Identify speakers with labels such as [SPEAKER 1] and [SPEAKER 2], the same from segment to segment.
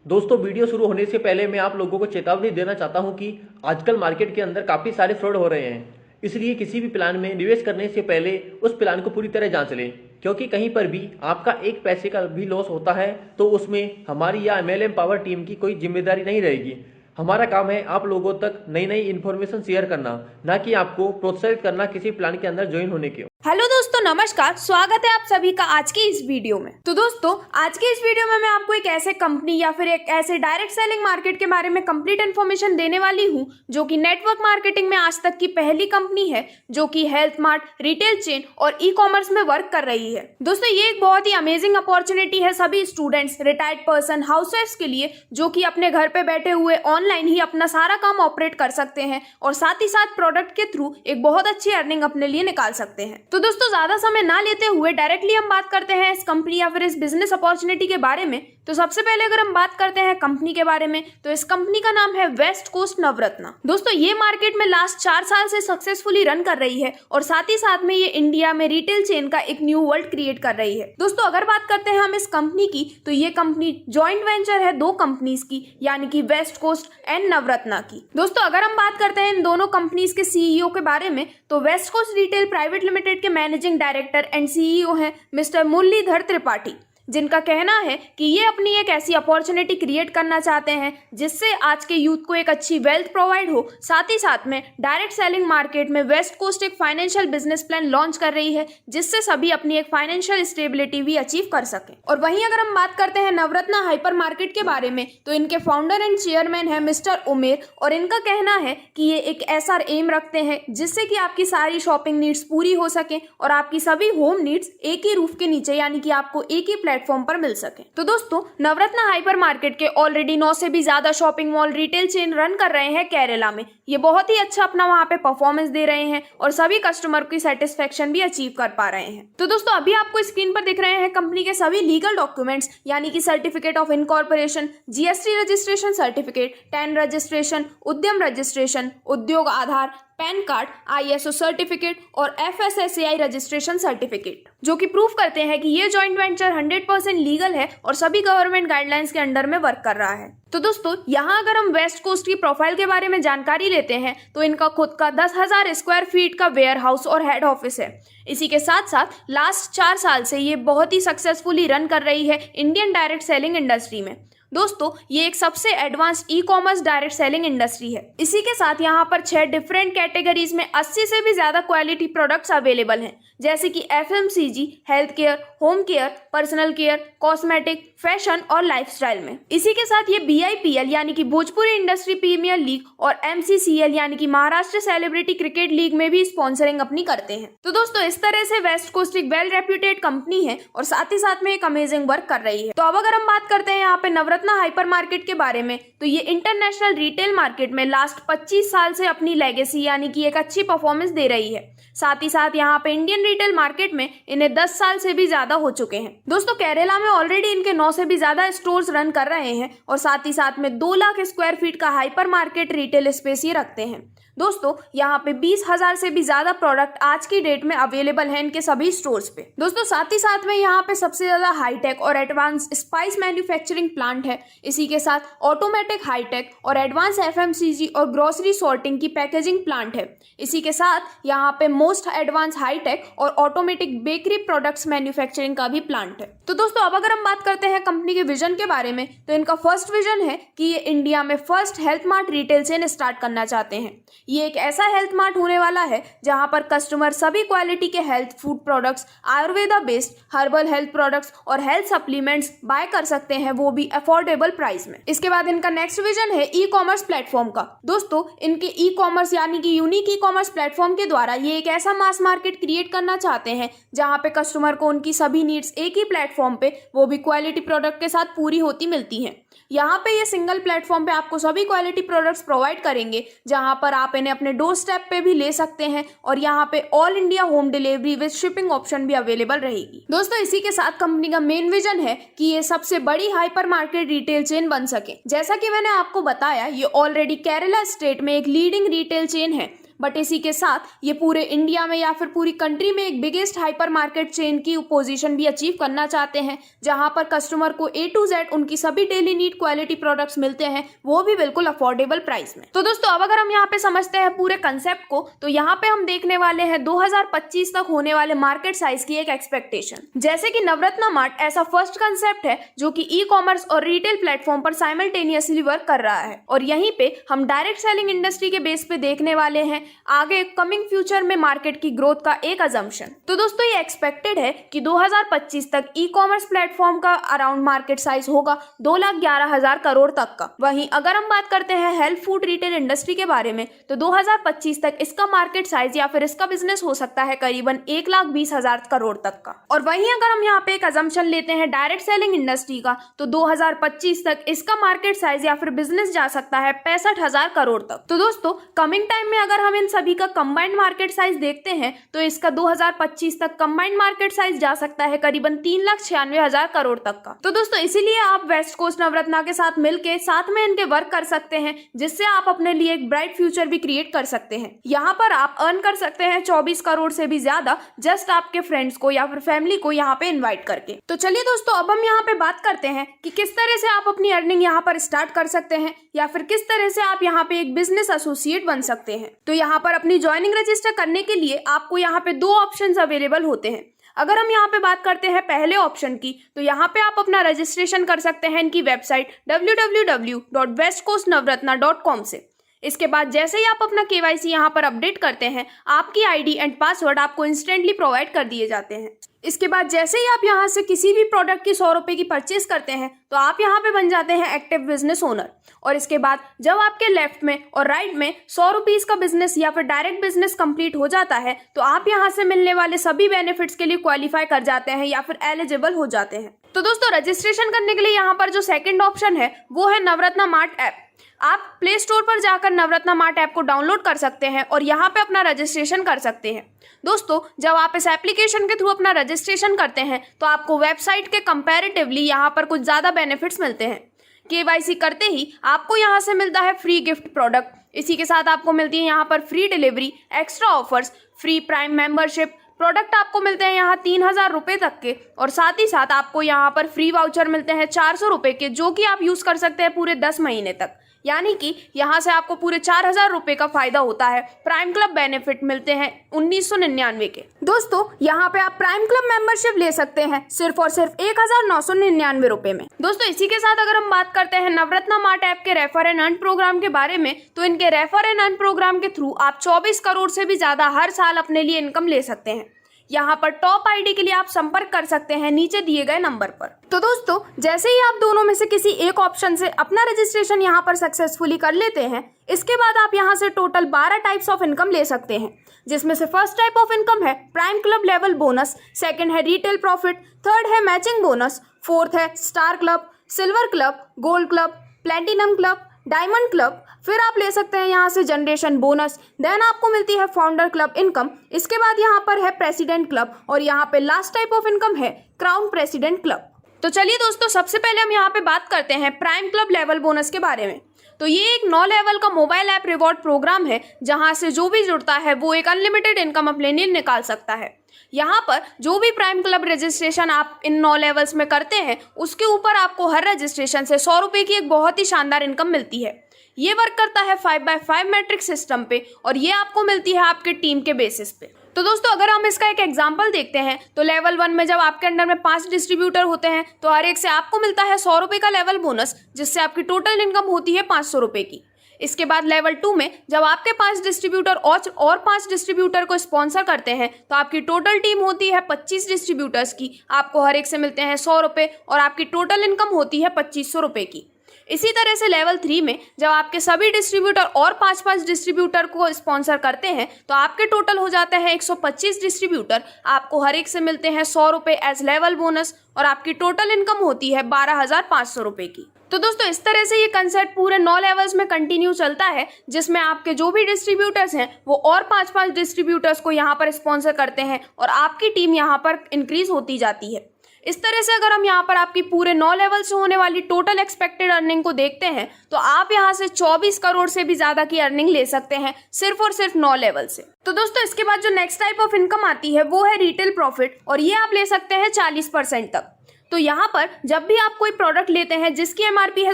[SPEAKER 1] दोस्तों वीडियो शुरू होने से पहले मैं आप लोगों को चेतावनी देना चाहता हूं कि आजकल मार्केट के अंदर काफ़ी सारे फ्रॉड हो रहे हैं। इसलिए किसी भी प्लान में निवेश करने से पहले उस प्लान को पूरी तरह जांच लें, क्योंकि कहीं पर भी आपका एक पैसे का भी लॉस होता है तो उसमें हमारी या MLM पावर टीम की कोई जिम्मेदारी नहीं रहेगी। हमारा काम है आप लोगों तक नई नई इन्फॉर्मेशन शेयर करना, ना कि आपको प्रोत्साहित करना किसी प्लान के अंदर ज्वाइन होने के।
[SPEAKER 2] हेलो दोस्तों, नमस्कार। स्वागत है आप सभी का आज की इस वीडियो में। तो दोस्तों, आज की इस वीडियो में मैं आपको एक ऐसे कंपनी या फिर एक ऐसे डायरेक्ट सेलिंग मार्केट के बारे में कंप्लीट इन्फॉर्मेशन देने वाली हूं, जो कि नेटवर्क मार्केटिंग में आज तक की पहली कंपनी है जो कि हेल्थ मार्ट, रिटेल चेन और ई-कॉमर्स में वर्क कर रही है। दोस्तों, ये एक बहुत ही अमेजिंग अपॉर्चुनिटी है सभी स्टूडेंट्स, रिटायर्ड पर्सन, हाउसवाइफ्स के लिए, जो कि अपने घर पे बैठे हुए ऑनलाइन ही अपना सारा काम ऑपरेट कर सकते हैं और साथ ही साथ प्रोडक्ट के थ्रू एक बहुत अच्छी अर्निंग अपने लिए निकाल सकते हैं। तो दोस्तों, ज्यादा समय ना लेते हुए डायरेक्टली हम बात करते हैं इस कंपनी या फिर इस बिजनेस अपॉर्चुनिटी के बारे में। तो सबसे पहले अगर हम बात करते हैं कंपनी के बारे में, तो इस कंपनी का नाम है वेस्ट कोस्ट नवरत्ना। दोस्तों, ये मार्केट में लास्ट 4 साल से सक्सेसफुली रन कर रही है और साथ ही साथ में ये इंडिया में रिटेल चेन का एक न्यू वर्ल्ड क्रिएट कर रही है। दोस्तों, अगर बात करते हैं हम इस कंपनी की, तो ये कंपनी जॉइंट वेंचर है 2 कंपनीज की, यानी कि वेस्ट कोस्ट एंड नवरत्ना की। दोस्तों, अगर हम बात करते हैं इन दोनों कंपनीज के CEO के बारे में, तो West Coast Retail Private Limited के मैनेजिंग डायरेक्टर एंड CEO हैं मिस्टर मुरलीधर त्रिपाठी, जिनका कहना है कि ये अपनी एक ऐसी अपॉर्चुनिटी क्रिएट करना चाहते हैं जिससे आज के यूथ को एक अच्छी वेल्थ प्रोवाइड हो। साथ ही साथ में डायरेक्ट सेलिंग मार्केट में वेस्ट कोस्ट एक फाइनेंशियल बिजनेस प्लान लॉन्च कर रही है, जिससे सभी अपनी एक फाइनेंशियल स्टेबिलिटी भी अचीव कर सकें। और वहीं अगर हम बात करते हैं नवरत्ना हाइपर मार्केट के बारे में, तो इनके फाउंडर एंड चेयरमैन है मिस्टर उमेर, और इनका कहना है कि ये एक ऐसा एम रखते हैं जिससे कि आपकी सारी शॉपिंग नीड्स पूरी हो सके और आपकी सभी होम नीड्स एक ही रूफ के नीचे, यानी कि आपको एक ही प्लेटफॉर्म पर मिल सके। तो दोस्तों, नवरत्ना हाइपर मार्केट के ऑलरेडी 9 से भी ज्यादा shopping mall retail chain run कर रहे हैं केरला में। ये बहुत ही अच्छा अपना वहां पे परफॉर्मेंस दे रहे हैं और सभी कस्टमर की सेटिस्फेक्शन भी अचीव कर पा रहे हैं। तो दोस्तों, अभी आपको स्क्रीन पर दिख रहे हैं कंपनी के सभी लीगल डॉक्यूमेंट्स, यानी कि certificate of incorporation, GST registration certificate, tan registration, उद्यम रजिस्ट्रेशन, उद्योग आधार, पैन कार्ड, ISO सर्टिफिकेट और FSSAI रजिस्ट्रेशन सर्टिफिकेट, जो कि प्रूफ करते हैं कि ये जॉइंट वेंचर 100% लीगल है और सभी गवर्नमेंट गाइडलाइंस के अंडर में वर्क कर रहा है। तो दोस्तों, यहाँ अगर हम वेस्ट कोस्ट की प्रोफाइल के बारे में जानकारी लेते हैं, तो इनका खुद का 10,000 स्क्वायर फीट का वेयर हाउस और हेड ऑफिस है। इसी के साथ साथ लास्ट 4 साल से ये बहुत ही सक्सेसफुली रन कर रही है इंडियन डायरेक्ट सेलिंग इंडस्ट्री में। दोस्तों, ये एक सबसे advance e-commerce direct selling industry है। इसी के साथ यहाँ पर 6 डिफरेंट कैटेगरीज में 80 से भी ज्यादा क्वालिटी प्रोडक्ट्स अवेलेबल हैं, जैसे कि FMCG, health care, home care, personal care, cosmetic, fashion और लाइफस्टाइल में। इसी के साथ ये BIPL यानी कि भोजपुरी इंडस्ट्री प्रीमियर लीग और MCCL यानी कि महाराष्ट्र सेलिब्रिटी क्रिकेट लीग में भी स्पॉन्सरिंग अपनी करते हैं। तो दोस्तों, इस तरह से वेस्ट कोस्ट एक वेल रेप्यूटेड कंपनी है और साथ ही साथ में एक अमेजिंग वर्क कर रही है। तो अब अगर हम बात करते हैं यहाँ पे नवरत्ना हाइपर मार्केट के बारे में, तो ये इंटरनेशनल रिटेल मार्केट में लास्ट 25 साल से अपनी लेगेसी यानी कि एक अच्छी परफॉर्मेंस दे रही है। साथ ही साथ यहाँ पे इंडियन रिटेल मार्केट में इन्हें 10 साल से भी ज्यादा हो चुके हैं। दोस्तों, केरला में ऑलरेडी इनके 9 से भी ज्यादा स्टोर्स रन कर रहे हैं और साथ ही साथ में 2 लाख स्क्वायर फीट का हाइपर मार्केट रिटेल स्पेस ही रखते हैं। दोस्तों, यहाँ पे 20,000 से भी ज्यादा प्रोडक्ट आज की डेट में अवेलेबल है इनके सभी स्टोर्स पे। दोस्तों, साथ ही साथ में यहाँ पे सबसे ज्यादा हाईटेक और एडवांस स्पाइस मैन्युफैक्चरिंग प्लांट है। इसी के साथ ऑटोमेटिक हाईटेक और एडवांस FMCG और ग्रोसरी सॉर्टिंग की पैकेजिंग प्लांट है। इसी के साथ यहाँ पे मोस्ट एडवांस हाईटेक और ऑटोमेटिक बेकरी प्रोडक्ट्स मैन्युफैक्चरिंग का भी प्लांट है। तो दोस्तों, अब अगर हम बात करते हैं कंपनी के विजन के बारे में, तो इनका फर्स्ट विजन है कि ये इंडिया में first health mart retail chain start करना चाहते हैं। ये एक ऐसा हेल्थ मार्ट होने वाला है जहां पर कस्टमर सभी क्वालिटी के health food products, Ayurveda based herbal health products और हेल्थ सप्लीमेंट्स बाय कर सकते हैं, वो भी अफोर्डेबल प्राइस में। इसके बाद इनका नेक्स्ट विजन है ई-कॉमर्स प्लेटफॉर्म का। दोस्तों, इनके ई-कॉमर्स यानी कि यूनिक ई-कॉमर्स प्लेटफॉर्म के द्वारा ये एक ऐसा मास मार्केट क्रिएट करना चाहते हैं जहां पे कस्टमर को उनकी सभी नीड्स एक ही प्लेटफॉर्म पे, वो भी क्वालिटी प्रोडक्ट के साथ पूरी होती मिलती हैं। यहाँ पे ये सिंगल प्लेटफॉर्म पे आपको सभी क्वालिटी प्रोडक्ट्स प्रोवाइड करेंगे, जहां पर आप इन्हें अपने डोर स्टेप पे भी ले सकते हैं और यहाँ पे all India home delivery with shipping option भी अवेलेबल रहेगी। दोस्तों, इसी के साथ कंपनी का मेन विजन है कि ये सबसे बड़ी हाइपर मार्केट रिटेल चेन बन सके। जैसा कि मैंने आपको बताया, ये ऑलरेडी केरला स्टेट में एक लीडिंग रिटेल चेन है। बट इसी के साथ ये पूरे इंडिया में या फिर पूरी कंट्री में एक बिगेस्ट हाइपर मार्केट चेन की पोजीशन भी अचीव करना चाहते हैं, जहां पर कस्टमर को A to Z उनकी सभी डेली नीड क्वालिटी प्रोडक्ट्स मिलते हैं, वो भी बिल्कुल अफोर्डेबल प्राइस में। तो दोस्तों अब अगर हम यहाँ पे समझते हैं पूरे कंसेप्ट को, तो यहाँ पे हम देखने वाले हैं 2025 तक होने वाले मार्केट साइज की एक एक्सपेक्टेशन। जैसे कि नवरत्ना मार्ट ऐसा फर्स्ट कंसेप्ट है जो कि ई कॉमर्स और रिटेल प्लेटफॉर्म पर साइमल्टेनियसली वर्क कर रहा है, और यहीं पे हम डायरेक्ट सेलिंग इंडस्ट्री के बेस पे देखने वाले हैं आगे कमिंग फ्यूचर में मार्केट की ग्रोथ का एक अजम्पशन। तो दोस्तों ये एक्सपेक्टेड है कि 2025 तक ई कॉमर्स प्लेटफॉर्म का अराउंड मार्केट साइज होगा 2,11,000 करोड़ तक का। वहीं अगर हम बात करते हैं हेल्थ फूड रिटेल इंडस्ट्री के बारे में, तो 2025 तक इसका मार्केट साइज या फिर इसका बिजनेस हो सकता है करीबन 1,20,000 करोड़ तक का। और वहीं अगर हम यहाँ पे एक अजम्पशन लेते हैं डायरेक्ट सेलिंग इंडस्ट्री का, तो 2025 तक इसका मार्केट साइज या फिर बिजनेस जा सकता है 65,000 करोड़ तक। तो दोस्तों कमिंग टाइम में अगर हम इन सभी का कंबाइंड मार्केट साइज देखते हैं, तो इसका 2025 तक कंबाइंड मार्केट साइज जा सकता है करीबन 3,96,000 करोड़ तक का। तो दोस्तों इसीलिए आप वेस्ट कोस्ट नवरत्ना के साथ मिलके साथ में इनके वर्क कर सकते हैं, जिससे आप अपने लिए एक ब्राइट फ्यूचर भी क्रिएट कर सकते हैं। यहाँ पर आप अर्न कर सकते हैं 24 करोड़ से भी ज्यादा, जस्ट आपके फ्रेंड्स को या फिर फैमिली को यहाँ पे इन्वाइट करके। तो चलिए दोस्तों अब हम यहाँ पे बात करते हैं कि किस तरह से आप अपनी अर्निंग यहाँ पर स्टार्ट कर सकते हैं, या फिर किस तरह से आप यहाँ पे एक बिजनेस एसोसिएट बन सकते हैं। तो यहाँ पर अपनी ज्वाइनिंग रजिस्टर करने के लिए आपको यहाँ पे 2 ऑप्शंस अवेलेबल होते हैं। अगर हम यहाँ पे बात करते हैं पहले ऑप्शन की, तो यहाँ पे आप अपना रजिस्ट्रेशन कर सकते हैं इनकी वेबसाइट www.westcoastnavratna.com से। इसके बाद जैसे ही आप अपना KYC यहाँ पर अपडेट करते हैं, आपकी ID एंड पासवर्ड आपको इंस्टेंटली प्रोवाइड कर दिए जाते हैं। इसके बाद जैसे ही आप यहाँ से किसी भी प्रोडक्ट की 100 रुपए की परचेज करते हैं, तो आप यहाँ पे बन जाते हैं एक्टिव बिजनेस ओनर। और इसके बाद जब आपके लेफ्ट में और राइट में 100 रुपीज का बिजनेस या फिर डायरेक्ट बिजनेस कंप्लीट हो जाता है, तो आप यहाँ से मिलने वाले सभी बेनिफिट्स के लिए क्वालिफाई कर जाते हैं या फिर एलिजिबल हो जाते हैं। तो दोस्तों रजिस्ट्रेशन करने के लिए यहाँ पर जो सेकेंड ऑप्शन है वो है नवरत्ना मार्ट ऐप। आप प्ले स्टोर पर जाकर नवरत्ना मार्ट ऐप को डाउनलोड कर सकते हैं और यहाँ पे अपना रजिस्ट्रेशन कर सकते हैं। दोस्तों जब आप इस एप्लीकेशन के थ्रू अपना रजिस्ट्रेशन करते हैं, तो आपको वेबसाइट के कंपैरेटिवली यहाँ पर कुछ ज़्यादा बेनिफिट्स मिलते हैं। KYC करते ही आपको यहाँ से मिलता है फ्री गिफ्ट प्रोडक्ट, इसी के साथ आपको मिलती है यहाँ पर free delivery, extra offers, free prime membership, product आपको मिलते हैं यहाँ 3,000 रुपये तक के, और साथ ही साथ आपको यहाँ पर फ्री वाउचर मिलते हैं 400 रुपये के, जो कि आप यूज़ कर सकते हैं पूरे 10 महीने तक। यानी कि यहाँ से आपको पूरे 4,000 रुपये का फायदा होता है। प्राइम क्लब बेनिफिट मिलते हैं 1999 के। दोस्तों यहाँ पे आप प्राइम क्लब मेंबरशिप ले सकते हैं सिर्फ और सिर्फ 1,999 रुपये में। दोस्तों इसी के साथ अगर हम बात करते हैं नवरत्ना मार्ट ऐप के रेफर एंड अर्न प्रोग्राम के बारे में, तो इनके रेफर एंड अर्न प्रोग्राम के थ्रू आप 24 करोड़ से भी ज्यादा हर साल अपने लिए इनकम ले सकते हैं। यहाँ पर टॉप ID के लिए आप संपर्क कर सकते हैं नीचे दिए गए नंबर पर। तो दोस्तों जैसे ही आप दोनों में से किसी एक ऑप्शन से अपना रजिस्ट्रेशन यहाँ पर सक्सेसफुली कर लेते हैं, इसके बाद आप यहाँ से टोटल 12 टाइप्स ऑफ इनकम ले सकते हैं, जिसमें से फर्स्ट टाइप ऑफ इनकम है prime club level bonus, second है रिटेल प्रॉफिट, थर्ड है मैचिंग बोनस, फोर्थ है star club, silver club, gold club, platinum club, diamond club. फिर आप ले सकते हैं यहाँ से जनरेशन बोनस, देन आपको मिलती है फाउंडर क्लब इनकम। इसके बाद यहाँ पर है प्रेसिडेंट क्लब, और यहाँ पे लास्ट टाइप ऑफ इनकम है क्राउन प्रेसिडेंट क्लब। तो चलिए दोस्तों सबसे पहले हम यहाँ पे बात करते हैं प्राइम क्लब लेवल बोनस के बारे में। तो ये एक 9 लेवल का मोबाइल ऐप रिवॉर्ड प्रोग्राम है, जहाँ से जो भी जुड़ता है वो एक अनलिमिटेड इनकम अपने लिए निकाल सकता है। यहाँ पर जो भी प्राइम क्लब रजिस्ट्रेशन आप इन 9 लेवल्स में करते हैं, उसके ऊपर आपको हर रजिस्ट्रेशन से 100 रुपये की एक बहुत ही शानदार इनकम मिलती है। ये वर्क करता है 5x5 मैट्रिक सिस्टम पे, और ये आपको मिलती है आपके टीम के बेसिस पे। तो दोस्तों अगर हम इसका एक एग्जांपल देखते हैं, तो लेवल 1 में जब आपके अंडर में 5 डिस्ट्रीब्यूटर होते हैं, तो हर एक से आपको मिलता है 100 रुपये का लेवल बोनस, जिससे आपकी टोटल इनकम होती है 500 रुपये की। इसके बाद लेवल 2 में जब आपके 5 डिस्ट्रीब्यूटर और 5 डिस्ट्रीब्यूटर को स्पॉन्सर करते हैं, तो आपकी टोटल टीम होती है 25 डिस्ट्रीब्यूटर्स की, आपको हर एक से मिलते हैं 100 रुपये, और आपकी टोटल इनकम होती है 2500 रुपये की। इसी तरह से लेवल 3 में जब आपके सभी डिस्ट्रीब्यूटर और 5-5 डिस्ट्रीब्यूटर को स्पॉन्सर करते हैं, तो आपके टोटल हो जाते हैं 125 डिस्ट्रीब्यूटर, आपको हर एक से मिलते हैं 100 रुपये एज लेवल बोनस, और आपकी टोटल इनकम होती है 12,500 रुपये की। तो दोस्तों इस तरह से ये कंसेप्ट पूरे 9 लेवल्स में कंटिन्यू चलता है, जिसमें आपके जो भी डिस्ट्रीब्यूटर्स हैं वो और 5-5 डिस्ट्रीब्यूटर्स को यहाँ पर स्पॉन्सर करते हैं, और आपकी टीम यहाँ पर इंक्रीज होती जाती है। इस तरह से अगर हम यहाँ पर आपकी पूरे 9 लेवल से होने वाली टोटल एक्सपेक्टेड अर्निंग को देखते हैं तो आप यहाँ से 24 करोड़ से भी ज्यादा की अर्निंग ले सकते हैं सिर्फ और सिर्फ 9 लेवल से। तो दोस्तों इसके बाद जो नेक्स्ट टाइप ऑफ इनकम आती है वो है रिटेल प्रॉफिट, और ये आप ले सकते हैं 40% तक। तो यहाँ पर जब भी आप कोई प्रोडक्ट लेते हैं जिसकी एमआरपी है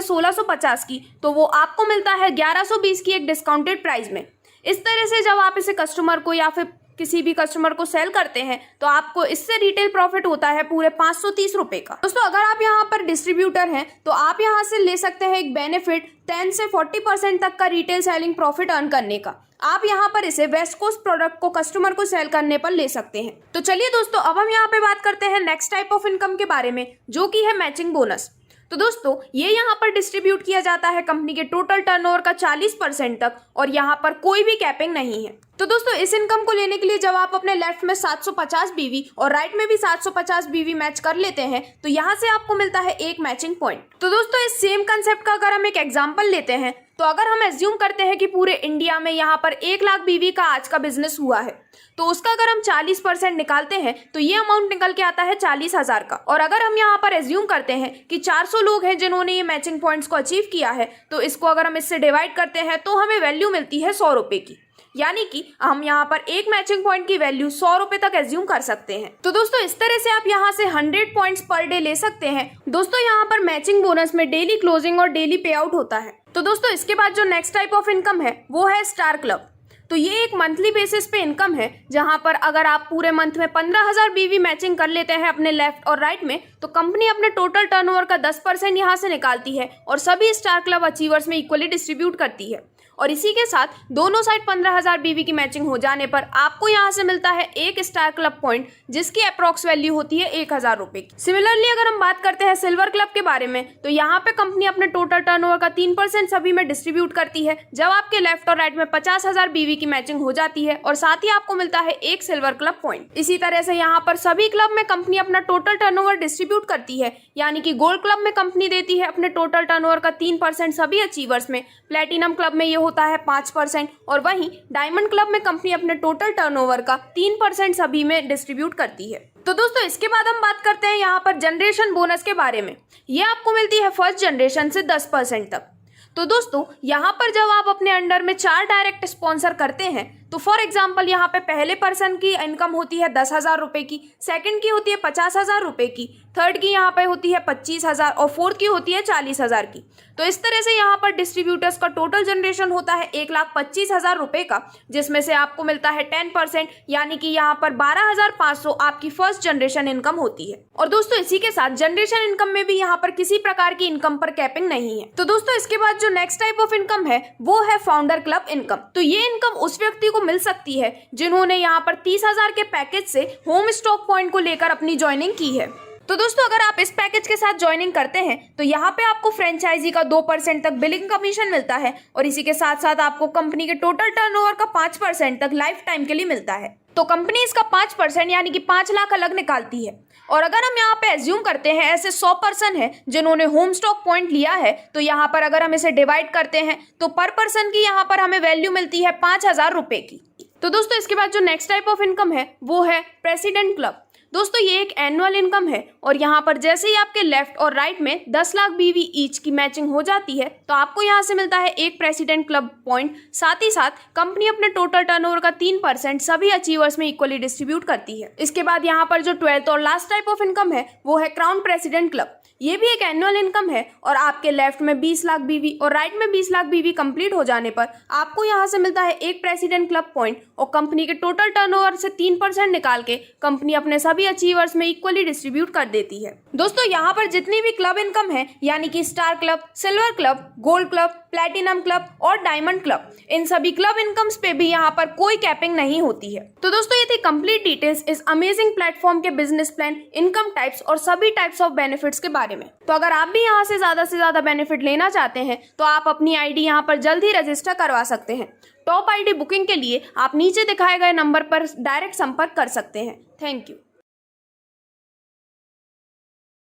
[SPEAKER 2] 1650 की, तो वो आपको मिलता है 1120 की एक डिस्काउंटेड प्राइस में। इस तरह से जब आप इसे कस्टमर को या फिर किसी भी कस्टमर को सेल करते हैं तो आपको इससे रिटेल प्रॉफिट होता है पूरे 530 रुपए का। दोस्तों अगर आप यहाँ पर डिस्ट्रीब्यूटर हैं तो आप यहाँ से ले सकते हैं एक बेनिफिट 10 से 40% तक का रिटेल सेलिंग प्रॉफिट अर्न करने का। आप यहाँ पर इसे वेस्ट कोस्ट प्रोडक्ट को कस्टमर को सेल करने पर ले सकते हैं। तो चलिए दोस्तों अब हम यहाँ पे बात करते हैं नेक्स्ट टाइप ऑफ इनकम के बारे में, जो कि है मैचिंग बोनस। तो दोस्तों ये यहाँ पर डिस्ट्रीब्यूट किया जाता है कंपनी के टोटल टर्नओवर का 40% तक, और यहाँ पर कोई भी कैपिंग नहीं है। तो दोस्तों इस इनकम को लेने के लिए जब आप अपने लेफ्ट में 750 बीवी और राइट में भी 750 बीवी मैच कर लेते हैं तो यहाँ से आपको मिलता है एक मैचिंग पॉइंट। तो दोस्तों इस सेम कंसेप्ट का अगर हम एक एग्जांपल लेते हैं तो अगर हम एज्यूम करते हैं कि पूरे इंडिया में यहाँ पर 1 लाख बीवी का आज का बिजनेस हुआ है, तो उसका अगर हम 40% निकालते हैं तो ये अमाउंट निकल के आता है 40,000 का। और अगर हम यहाँ पर एज्यूम करते हैं कि 400 लोग हैं जिन्होंने ये मैचिंग पॉइंट्स को अचीव किया है, तो इसको अगर हम इससे डिवाइड करते हैं तो हमें वैल्यू मिलती है 100 रुपए की। यानी कि हम यहाँ पर एक मैचिंग पॉइंट की वैल्यू 100 रुपए तक एज्यूम कर सकते हैं। तो दोस्तों इस तरह से आप यहाँ से 100 पॉइंट्स पर डे ले सकते हैं। दोस्तों यहाँ पर मैचिंग बोनस में डेली क्लोजिंग और डेली पे आउट होता है। तो दोस्तों इसके बाद जो नेक्स्ट टाइप ऑफ इनकम है वो है स्टार क्लब। तो ये एक मंथली बेसिस पे इनकम है, जहां पर अगर आप पूरे मंथ में 15,000 बीवी मैचिंग कर लेते हैं अपने लेफ्ट और राइट में, तो कंपनी अपने टोटल टर्नओवर का 10% यहां से निकालती है और सभी स्टार क्लब अचीवर्स में इक्वली डिस्ट्रीब्यूट करती है। और इसी के साथ दोनों साइड 15,000 बीवी की मैचिंग हो जाने पर आपको यहाँ से मिलता है एक स्टार क्लब पॉइंट, जिसकी अप्रॉक्स वैल्यू होती है 1,000 रुपए की। सिमिलरली अगर हम बात करते हैं सिल्वर क्लब के बारे में, तो यहाँ पे कंपनी अपने टोटल टर्नओवर का 3% सभी में डिस्ट्रीब्यूट करती है जब आपके लेफ्ट और राइट में 50,000 बीवी की मैचिंग हो जाती है, और साथ ही आपको मिलता है एक सिल्वर क्लब पॉइंट। इसी तरह से यहाँ पर सभी क्लब में कंपनी अपना टोटल टर्नओवर डिस्ट्रीब्यूट करती है, यानी कि गोल्ड क्लब में कंपनी देती है अपने टोटल टर्नओवर का 3% सभी अचीवर्स में, प्लेटिनम क्लब में ये होता है 5%, और वहीं डायमंड क्लब में कंपनी अपने टोटल टर्नओवर का 3% सभी में डिस्ट्रीब्यूट करती है। तो दोस्तों इसके बाद हम बात करते हैं यहाँ पर जनरेशन बोनस के बारे में। ये आपको मिलती है फर्स्ट जनरेशन से 10% तक। तो दोस्तों यहाँ पर जब आप अपने अंडर में 4 डायरेक्ट स्पॉन्सर करते हैं, तो फॉर एग्जांपल यहाँ पे पहले पर्सन की इनकम होती है 10,000 रुपए की, सेकंड की होती है 50,000 रुपए की, थर्ड की यहाँ पे होती है 25,000 और फोर्थ की होती है 40,000 की। तो इस तरह से यहाँ पर डिस्ट्रीब्यूटर्स का टोटल जनरेशन होता है 1,25,000 रुपए का, जिसमें से आपको मिलता है 10%, यानी कि यहाँ पर 12,500 आपकी फर्स्ट जनरेशन इनकम होती है। और दोस्तों इसी के साथ जनरेशन इनकम में भी यहाँ पर किसी प्रकार की इनकम पर कैपिंग नहीं है। तो दोस्तों इसके बाद जो नेक्स्ट टाइप ऑफ इनकम है वो है फाउंडर क्लब इनकम। तो ये इनकम उस व्यक्ति को मिल सकती है जिन्होंने यहाँ पर 30,000 के पैकेज से होम स्टॉक पॉइंट को लेकर अपनी ज्वाइनिंग की है। तो दोस्तों अगर आप इस पैकेज के साथ ज्वाइनिंग करते हैं तो यहाँ पे आपको फ्रेंचाइजी का 2% तक बिलिंग कमीशन मिलता है, और इसी के साथ साथ आपको कंपनी के टोटल टर्नओवर का 5% तक लाइफ टाइम के लिए मिलता है। तो कंपनी इसका 5% यानी कि 5 लाख अलग निकालती है। और अगर हम यहाँ पे एज्यूम करते हैं ऐसे 100 पर्सन है जिन्होंने होम स्टॉक पॉइंट लिया है, तो यहाँ पर अगर हम इसे डिवाइड करते हैं तो पर पर्सन की यहाँ पर हमें वैल्यू मिलती है 5,000 रुपए की। तो दोस्तों इसके बाद जो नेक्स्ट टाइप ऑफ इनकम है वो है प्रेसिडेंट क्लब। दोस्तों ये एक एनुअल इनकम है, और यहाँ पर जैसे ही आपके लेफ्ट और राइट में 10 लाख बीवी ईच की मैचिंग हो जाती है तो आपको यहाँ से मिलता है एक प्रेसिडेंट क्लब पॉइंट। साथ ही साथ कंपनी अपने टोटल टर्नओवर का 3% सभी अचीवर्स में इक्वली डिस्ट्रीब्यूट करती है। इसके बाद यहाँ पर जो 12th और लास्ट टाइप ऑफ इनकम है वो है क्राउन प्रेसिडेंट क्लब। ये भी एक एनुअल इनकम है, और आपके लेफ्ट में 20 लाख बीवी और राइट में 20 लाख बीवी कंप्लीट हो जाने पर आपको यहाँ से मिलता है एक प्रेसिडेंट क्लब पॉइंट, और कंपनी के टोटल टर्नओवर से 3% निकाल के कंपनी अपने सभी अचीवर्स में इक्वली डिस्ट्रीब्यूट कर देती है। दोस्तों यहाँ पर जितनी भी क्लब इनकम है, यानी कि star club, silver club, gold club, platinum club और डायमंड क्लब, इन सभी क्लब इनकम्स पे भी यहाँ पर कोई कैपिंग नहीं होती है। तो दोस्तों ये थी कंप्लीट डिटेल्स इस अमेजिंग प्लेटफॉर्म के बिजनेस प्लान, इनकम टाइप्स और सभी टाइप्स ऑफ बेनिफिट्स के बारे में। तो अगर आप भी यहाँ से ज्यादा बेनिफिट लेना चाहते हैं तो आप अपनी आईडी यहाँ पर जल्द ही रजिस्टर करवा सकते हैं। टॉप आईडी बुकिंग के लिए आप नीचे दिखाए गए नंबर पर डायरेक्ट संपर्क कर सकते हैं। Thank you.